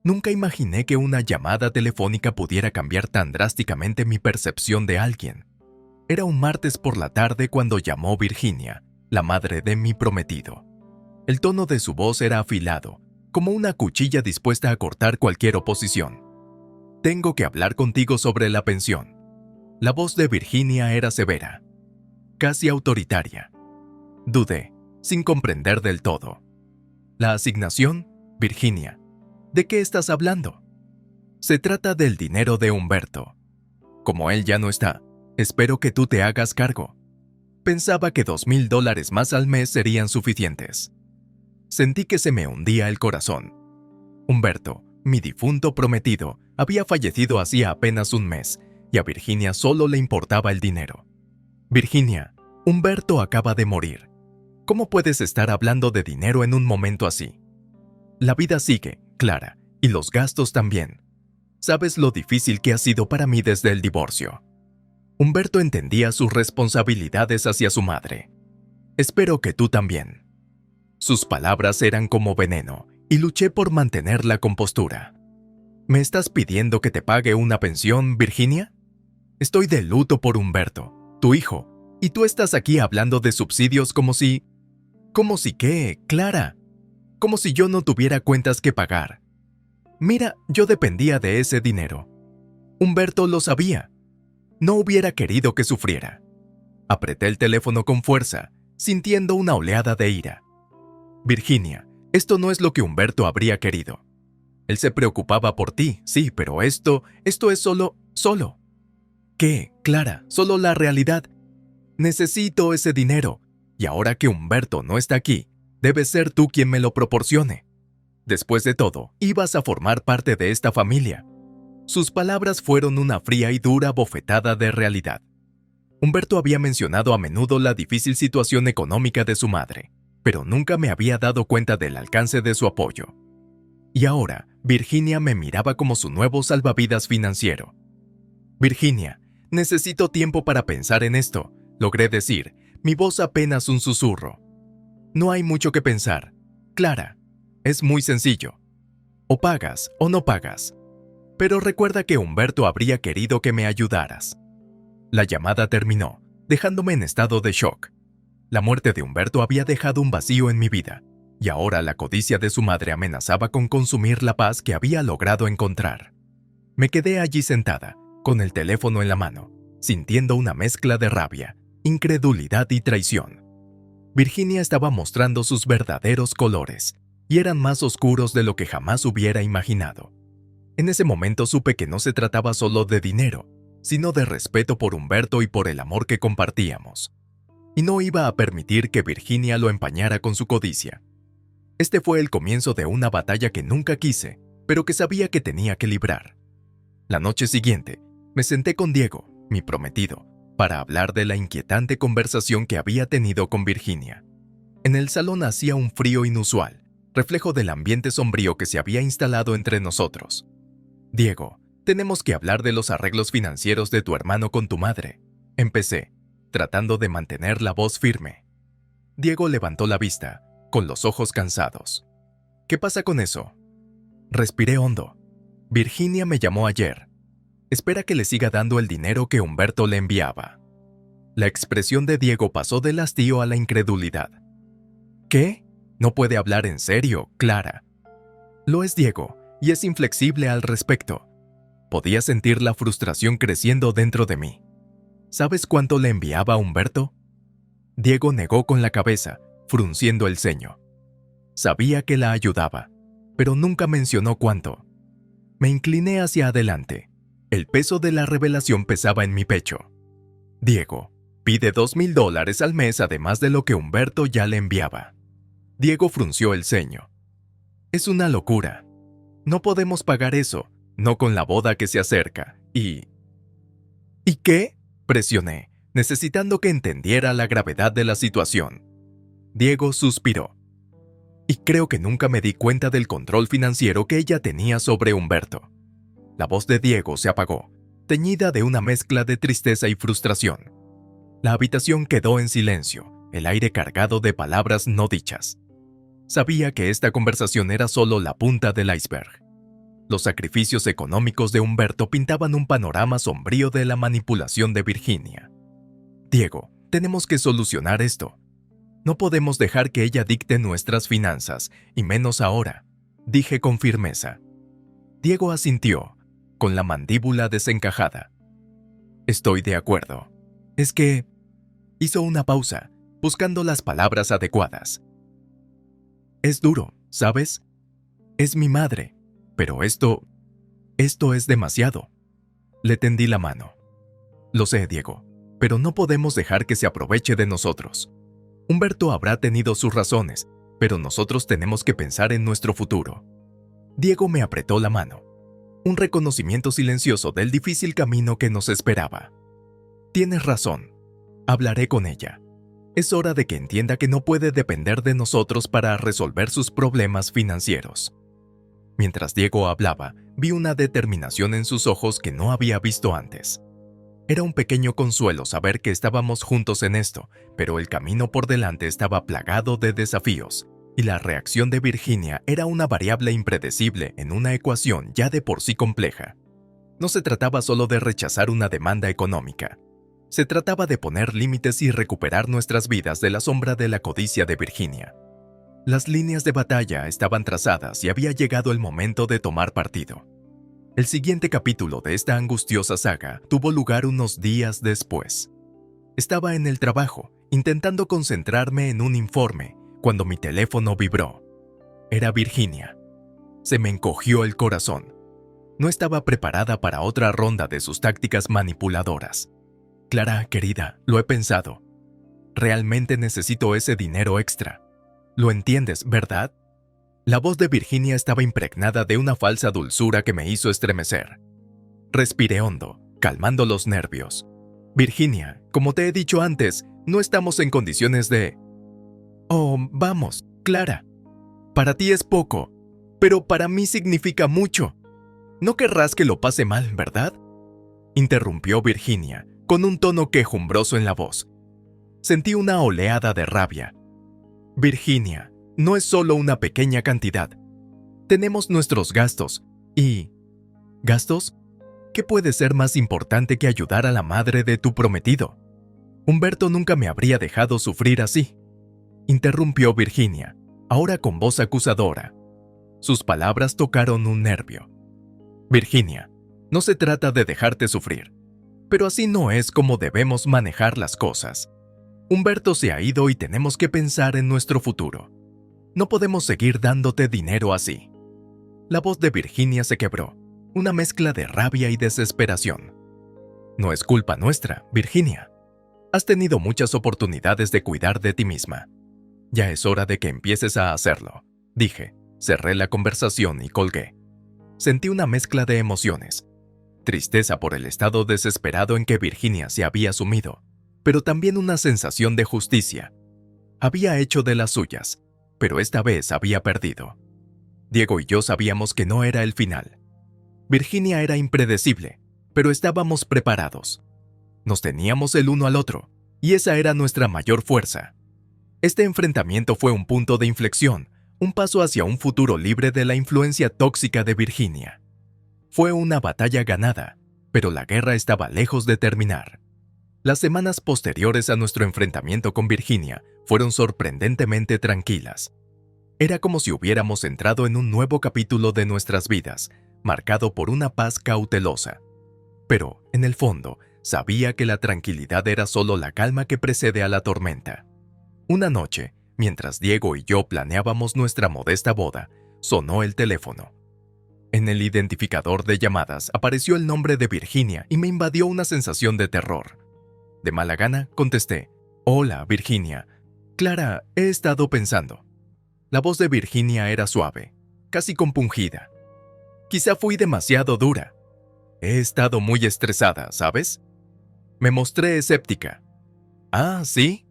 Nunca imaginé que una llamada telefónica pudiera cambiar tan drásticamente mi percepción de alguien. Era un martes por la tarde cuando llamó Virginia, la madre de mi prometido. El tono de su voz era afilado, como una cuchilla dispuesta a cortar cualquier oposición. «Tengo que hablar contigo sobre la pensión». La voz de Virginia era severa, casi autoritaria. Dudé, sin comprender del todo. «¿La asignación? Virginia, ¿de qué estás hablando?» «Se trata del dinero de Humberto. Como él ya no está, espero que tú te hagas cargo». Pensaba que $2,000 más al mes serían suficientes. Sentí que se me hundía el corazón. Humberto, mi difunto prometido, había fallecido hacía apenas un mes y a Virginia solo le importaba el dinero. «Virginia, Humberto acaba de morir. ¿Cómo puedes estar hablando de dinero en un momento así? La vida sigue, Clara, y los gastos también. Sabes lo difícil que ha sido para mí desde el divorcio». Humberto entendía sus responsabilidades hacia su madre. «Espero que tú también». Sus palabras eran como veneno, y luché por mantener la compostura. «¿Me estás pidiendo que te pague una pensión, Virginia? Estoy de luto por Humberto, tu hijo, y tú estás aquí hablando de subsidios como si... ¿Como si qué, Clara? Como si yo no tuviera cuentas que pagar. Mira, yo dependía de ese dinero. Humberto lo sabía. No hubiera querido que sufriera». Apreté el teléfono con fuerza, sintiendo una oleada de ira. «Virginia, esto no es lo que Humberto habría querido. Él se preocupaba por ti, sí, pero esto es solo. ¿Qué, Clara? Solo la realidad. Necesito ese dinero, y ahora que Humberto no está aquí, debes ser tú quien me lo proporcione. Después de todo, ibas a formar parte de esta familia». Sus palabras fueron una fría y dura bofetada de realidad. Humberto había mencionado a menudo la difícil situación económica de su madre, pero nunca me había dado cuenta del alcance de su apoyo. Y ahora, Virginia me miraba como su nuevo salvavidas financiero. «Virginia, necesito tiempo para pensar en esto», logré decir, mi voz apenas un susurro. «No hay mucho que pensar, Clara. Es muy sencillo. O pagas o no pagas. Pero recuerda que Humberto habría querido que me ayudaras». La llamada terminó, dejándome en estado de shock. La muerte de Humberto había dejado un vacío en mi vida, y ahora la codicia de su madre amenazaba con consumir la paz que había logrado encontrar. Me quedé allí sentada, con el teléfono en la mano, sintiendo una mezcla de rabia, incredulidad y traición. Virginia estaba mostrando sus verdaderos colores, y eran más oscuros de lo que jamás hubiera imaginado. En ese momento supe que no se trataba solo de dinero, sino de respeto por Humberto y por el amor que compartíamos. Y no iba a permitir que Virginia lo empañara con su codicia. Este fue el comienzo de una batalla que nunca quise, pero que sabía que tenía que librar. La noche siguiente, me senté con Diego, mi prometido, para hablar de la inquietante conversación que había tenido con Virginia. En el salón hacía un frío inusual, reflejo del ambiente sombrío que se había instalado entre nosotros. «Diego, tenemos que hablar de los arreglos financieros de tu hermano con tu madre», empecé, tratando de mantener la voz firme. Diego levantó la vista, con los ojos cansados. «¿Qué pasa con eso?» Respiré hondo. «Virginia me llamó ayer. Espera que le siga dando el dinero que Humberto le enviaba». La expresión de Diego pasó del hastío a la incredulidad. «¿Qué? No puede hablar en serio, Clara». «Lo es Diego, y es inflexible al respecto». Podía sentir la frustración creciendo dentro de mí. ¿Sabes cuánto le enviaba a Humberto? Diego negó con la cabeza, frunciendo el ceño. Sabía que la ayudaba, pero nunca mencionó cuánto. Me incliné hacia adelante. El peso de la revelación pesaba en mi pecho. «Diego, pide $2,000 al mes además de lo que Humberto ya le enviaba». Diego frunció el ceño. «Es una locura. No podemos pagar eso, no con la boda que se acerca, ¿Y qué?», presioné, necesitando que entendiera la gravedad de la situación. Diego suspiró. «Y creo que nunca me di cuenta del control financiero que ella tenía sobre Humberto». La voz de Diego se apagó, teñida de una mezcla de tristeza y frustración. La habitación quedó en silencio, el aire cargado de palabras no dichas. Sabía que esta conversación era solo la punta del iceberg. Los sacrificios económicos de Humberto pintaban un panorama sombrío de la manipulación de Virginia. Diego, tenemos que solucionar esto. No podemos dejar que ella dicte nuestras finanzas, y menos ahora, dije con firmeza. Diego asintió, con la mandíbula desencajada. Estoy de acuerdo. Es que... Hizo una pausa, buscando las palabras adecuadas. Es duro, ¿sabes? Es mi madre, pero esto es demasiado. Le tendí la mano. Lo sé, Diego, pero no podemos dejar que se aproveche de nosotros. Humberto habrá tenido sus razones, pero nosotros tenemos que pensar en nuestro futuro. Diego me apretó la mano. Un reconocimiento silencioso del difícil camino que nos esperaba. Tienes razón. Hablaré con ella. Es hora de que entienda que no puede depender de nosotros para resolver sus problemas financieros. Mientras Diego hablaba, vi una determinación en sus ojos que no había visto antes. Era un pequeño consuelo saber que estábamos juntos en esto, pero el camino por delante estaba plagado de desafíos, y la reacción de Virginia era una variable impredecible en una ecuación ya de por sí compleja. No se trataba solo de rechazar una demanda económica. Se trataba de poner límites y recuperar nuestras vidas de la sombra de la codicia de Virginia. Las líneas de batalla estaban trazadas y había llegado el momento de tomar partido. El siguiente capítulo de esta angustiosa saga tuvo lugar unos días después. Estaba en el trabajo, intentando concentrarme en un informe, cuando mi teléfono vibró. Era Virginia. Se me encogió el corazón. No estaba preparada para otra ronda de sus tácticas manipuladoras. Clara, querida, lo he pensado. Realmente necesito ese dinero extra. ¿Lo entiendes, verdad? La voz de Virginia estaba impregnada de una falsa dulzura que me hizo estremecer. Respiré hondo, calmando los nervios. Virginia, como te he dicho antes, no estamos en condiciones de... Oh, vamos, Clara. Para ti es poco, pero para mí significa mucho. No querrás que lo pase mal, ¿verdad? Interrumpió Virginia, con un tono quejumbroso en la voz. Sentí una oleada de rabia. Virginia, no es solo una pequeña cantidad. Tenemos nuestros gastos y... ¿Gastos? ¿Qué puede ser más importante que ayudar a la madre de tu prometido? Humberto nunca me habría dejado sufrir así. Interrumpió Virginia, ahora con voz acusadora. Sus palabras tocaron un nervio. Virginia, no se trata de dejarte sufrir, pero así no es como debemos manejar las cosas. Humberto se ha ido y tenemos que pensar en nuestro futuro. No podemos seguir dándote dinero así. La voz de Virginia se quebró, una mezcla de rabia y desesperación. No es culpa nuestra, Virginia. Has tenido muchas oportunidades de cuidar de ti misma. Ya es hora de que empieces a hacerlo, dije. Cerré la conversación y colgué. Sentí una mezcla de emociones. Tristeza por el estado desesperado en que Virginia se había sumido, pero también una sensación de justicia. Había hecho de las suyas, pero esta vez había perdido. Diego y yo sabíamos que no era el final. Virginia era impredecible, pero estábamos preparados. Nos teníamos el uno al otro, y esa era nuestra mayor fuerza. Este enfrentamiento fue un punto de inflexión, un paso hacia un futuro libre de la influencia tóxica de Virginia. Fue una batalla ganada, pero la guerra estaba lejos de terminar. Las semanas posteriores a nuestro enfrentamiento con Virginia fueron sorprendentemente tranquilas. Era como si hubiéramos entrado en un nuevo capítulo de nuestras vidas, marcado por una paz cautelosa. Pero, en el fondo, sabía que la tranquilidad era solo la calma que precede a la tormenta. Una noche, mientras Diego y yo planeábamos nuestra modesta boda, sonó el teléfono. En el identificador de llamadas apareció el nombre de Virginia y me invadió una sensación de terror. De mala gana, contesté. Hola, Virginia. Clara, he estado pensando. La voz de Virginia era suave, casi compungida. Quizá fui demasiado dura. He estado muy estresada, ¿sabes? Me mostré escéptica. Ah, ¿sí?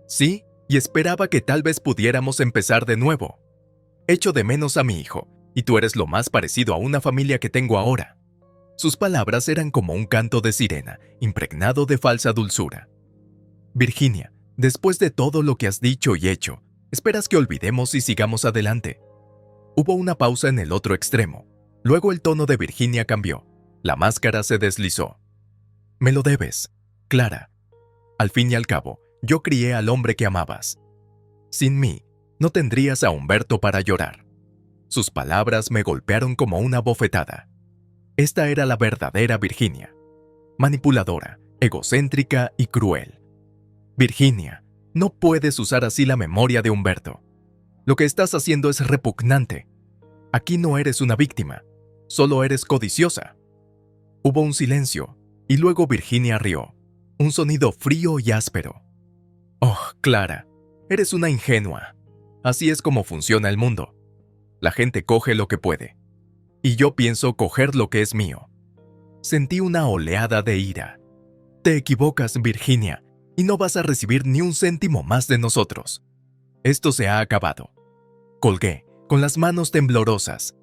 Sí, y esperaba que tal vez pudiéramos empezar de nuevo. Echo de menos a mi hijo, y tú eres lo más parecido a una familia que tengo ahora. Sus palabras eran como un canto de sirena, impregnado de falsa dulzura. Virginia, después de todo lo que has dicho y hecho, ¿esperas que olvidemos y sigamos adelante? Hubo una pausa en el otro extremo. Luego el tono de Virginia cambió. La máscara se deslizó. Me lo debes, Clara. Al fin y al cabo, yo crié al hombre que amabas. Sin mí, no tendrías a Humberto para llorar. Sus palabras me golpearon como una bofetada. Esta era la verdadera Virginia. Manipuladora, egocéntrica y cruel. Virginia, no puedes usar así la memoria de Humberto. Lo que estás haciendo es repugnante. Aquí no eres una víctima, solo eres codiciosa. Hubo un silencio, y luego Virginia rió, un sonido frío y áspero. Oh, Clara, eres una ingenua. Así es como funciona el mundo. La gente coge lo que puede, y yo pienso coger lo que es mío. Sentí una oleada de ira. Te equivocas, Virginia, y no vas a recibir ni un céntimo más de nosotros. Esto se ha acabado. Colgué, con las manos temblorosas.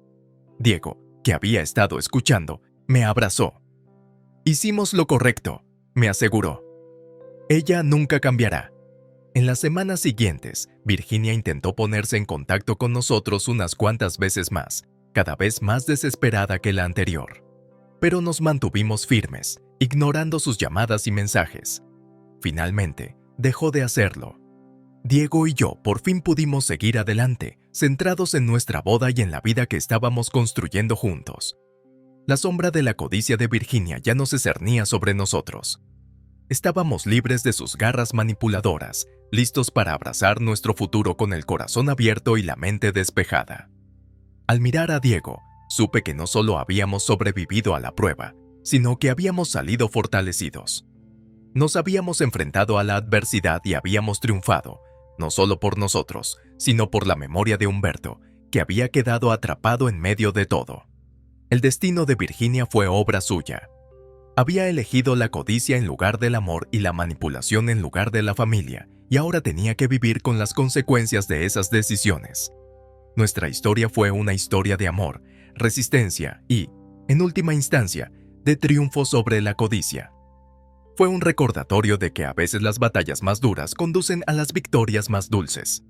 Diego, que había estado escuchando, me abrazó. Hicimos lo correcto, me aseguró. Ella nunca cambiará. En las semanas siguientes, Virginia intentó ponerse en contacto con nosotros unas cuantas veces más, cada vez más desesperada que la anterior. Pero nos mantuvimos firmes, ignorando sus llamadas y mensajes. Finalmente, dejó de hacerlo. Diego y yo por fin pudimos seguir adelante, centrados en nuestra boda y en la vida que estábamos construyendo juntos. La sombra de la codicia de Virginia ya no se cernía sobre nosotros. Estábamos libres de sus garras manipuladoras, listos para abrazar nuestro futuro con el corazón abierto y la mente despejada. Al mirar a Diego, supe que no solo habíamos sobrevivido a la prueba, sino que habíamos salido fortalecidos. Nos habíamos enfrentado a la adversidad y habíamos triunfado, no solo por nosotros, sino por la memoria de Humberto, que había quedado atrapado en medio de todo. El destino de Virginia fue obra suya. Había elegido la codicia en lugar del amor y la manipulación en lugar de la familia, y ahora tenía que vivir con las consecuencias de esas decisiones. Nuestra historia fue una historia de amor, resistencia y, en última instancia, de triunfo sobre la codicia. Fue un recordatorio de que a veces las batallas más duras conducen a las victorias más dulces.